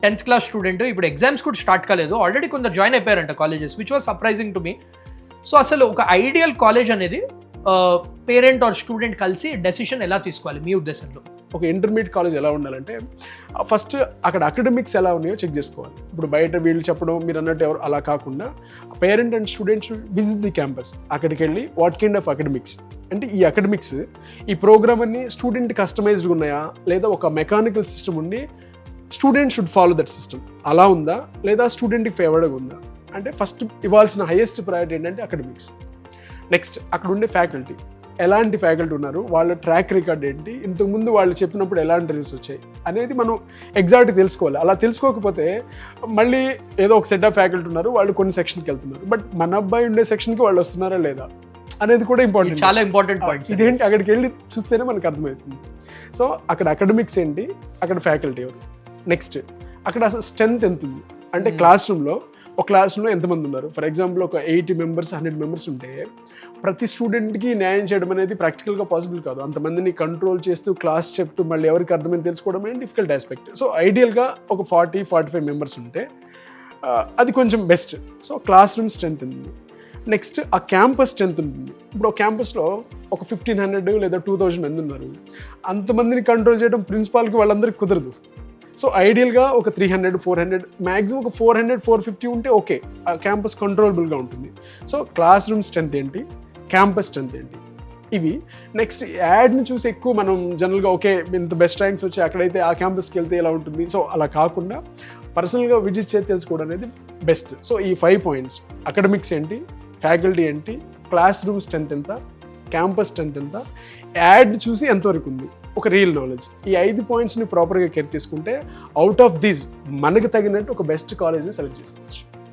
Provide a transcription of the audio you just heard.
10th class student ఇప్పుడు exams కూడా start కాలేదు, ఆల్రెడీ కొందరు జాయిన్ అయిపోయారంట colleges, which was surprising to me. So అసలు ఒక ఐడియల్ కాలేజ్ అనేది పేరెంట్ ఆర్ స్టూడెంట్ కలిసి డెసిషన్ ఎలా తీసుకోవాలి మీ ఉద్దేశంలో? ఒక ఇంటర్మీడియట్ కాలేజ్ ఎలా ఉండాలంటే ఫస్ట్ అక్కడ అకాడమిక్స్ ఎలా ఉన్నాయో చెక్ చేసుకోవాలి. ఇప్పుడు బయట వీళ్ళు చెప్పడం మీరు అన్నట్టు ఎవరు అలా కాకుండా parent and students visit the campus. అక్కడికి వెళ్ళి వాట్ కైండ్ ఆఫ్ అకాడమిక్స్ అంటే ఈ అకాడమిక్స్ ఈ ప్రోగ్రామ్ అన్ని స్టూడెంట్ కస్టమైజ్డ్ ఉన్నాయా, లేదా ఒక మెకానికల్ సిస్టమ్ ఉండి student should follow that system అలా ఉందా, లేదా స్టూడెంట్కి ఫేవర్డ్గా ఉందా అంటే ఫస్ట్ ఇవ్వాల్సిన హైయెస్ట్ ప్రయారిటీ ఏంటంటే అకాడమిక్స్. నెక్స్ట్ అక్కడ ఉండే ఫ్యాకల్టీ, ఎలాంటి ఫ్యాకల్టీ ఉన్నారు, వాళ్ళ ట్రాక్ రికార్డ్ ఏంటి, ఇంతకుముందు వాళ్ళు చెప్పినప్పుడు ఎలాంటి రివ్యూస్ వచ్చాయి అనేది మనం ఎగ్జాక్ట్గా తెలుసుకోవాలి. అలా తెలుసుకోకపోతే మళ్ళీ ఏదో ఒక సెట్ ఆఫ్ ఫ్యాకల్టీ ఉన్నారు, వాళ్ళు కొన్ని సెక్షన్కి వెళ్తున్నారు, బట్ మన అబ్బాయి ఉండే సెక్షన్కి వాళ్ళు వస్తున్నారా లేదా అనేది కూడా ఇంపార్టెంట్, చాలా ఇంపార్టెంట్ పాయింట్. ఇదేంటి అక్కడికి వెళ్ళి చూస్తేనే మనకు అర్థమవుతుంది. సో అక్కడ అకాడమిక్స్ ఏంటి, అక్కడ ఫ్యాకల్టీ ఎవరు, నెక్స్ట్ అక్కడ అసలు స్ట్రెంత్ ఎంత ఉంది అంటే క్లాస్ రూమ్లో ఒక క్లాస్ రూమ్లో ఎంతమంది ఉన్నారు. ఫర్ ఎగ్జాంపుల్ ఒక 80 మెంబర్స్ 100 మెంబర్స్ ఉంటే ప్రతి స్టూడెంట్కి న్యాయం చేయడం అనేది ప్రాక్టికల్గా పాసిబుల్ కాదు. అంతమందిని కంట్రోల్ చేస్తూ క్లాస్ చెప్తూ మళ్ళీ ఎవరికి అర్థమైంది తెలుసుకోవడం అనేది డిఫికల్ట్ ఆస్పెక్ట్. సో ఐడియల్గా ఒక 40-45 మెంబర్స్ ఉంటే అది కొంచెం best. So class room strength ఉంది. నెక్స్ట్ ఆ క్యాంపస్ స్ట్రెంత్ ఉంటుంది. ఇప్పుడు ఒక క్యాంపస్లో ఒక 1500 లేదా 2000 మంది ఉన్నారు, అంతమందిని కంట్రోల్ చేయడం ప్రిన్సిపాల్కి వాళ్ళందరికీ కుదరదు. సో ఐడియల్గా ఒక 300-400 మ్యాక్సిమం ఒక 400-450 ఉంటే ఓకే, ఆ క్యాంపస్ కంట్రోలబుల్గా ఉంటుంది. సో క్లాస్ రూమ్ స్ట్రెంత్ ఏంటి, క్యాంపస్ స్ట్రెంత్ ఏంటి, ఇవి. నెక్స్ట్ యాడ్ని చూసి ఎక్కువ మనం జనరల్గా ఓకే ఇంత బెస్ట్ ర్యాంక్స్ వచ్చి అక్కడైతే ఆ క్యాంపస్కి వెళ్తే ఎలా ఉంటుంది, సో అలా కాకుండా పర్సనల్గా విజిట్ చేసి తెలుసుకోవడం అనేది బెస్ట్. సో ఈ 5 పాయింట్స్ అకాడమిక్స్ ఏంటి, ఫ్యాకల్టీ ఏంటి, క్లాస్ రూమ్ స్ట్రెంత్ ఎంత, క్యాంపస్ స్ట్రెంత్ ఎంత, యాడ్ చూసి ఎంతవరకు ఉంది, ఒక రియల్ నాలెడ్జ్, ఈ 5 పాయింట్స్ని ప్రాపర్గా కేర్ తీసుకుంటే అవుట్ ఆఫ్ దీస్ మనకు తగినట్టు ఒక బెస్ట్ కాలేజ్ని సెలెక్ట్ చేసుకోవచ్చు.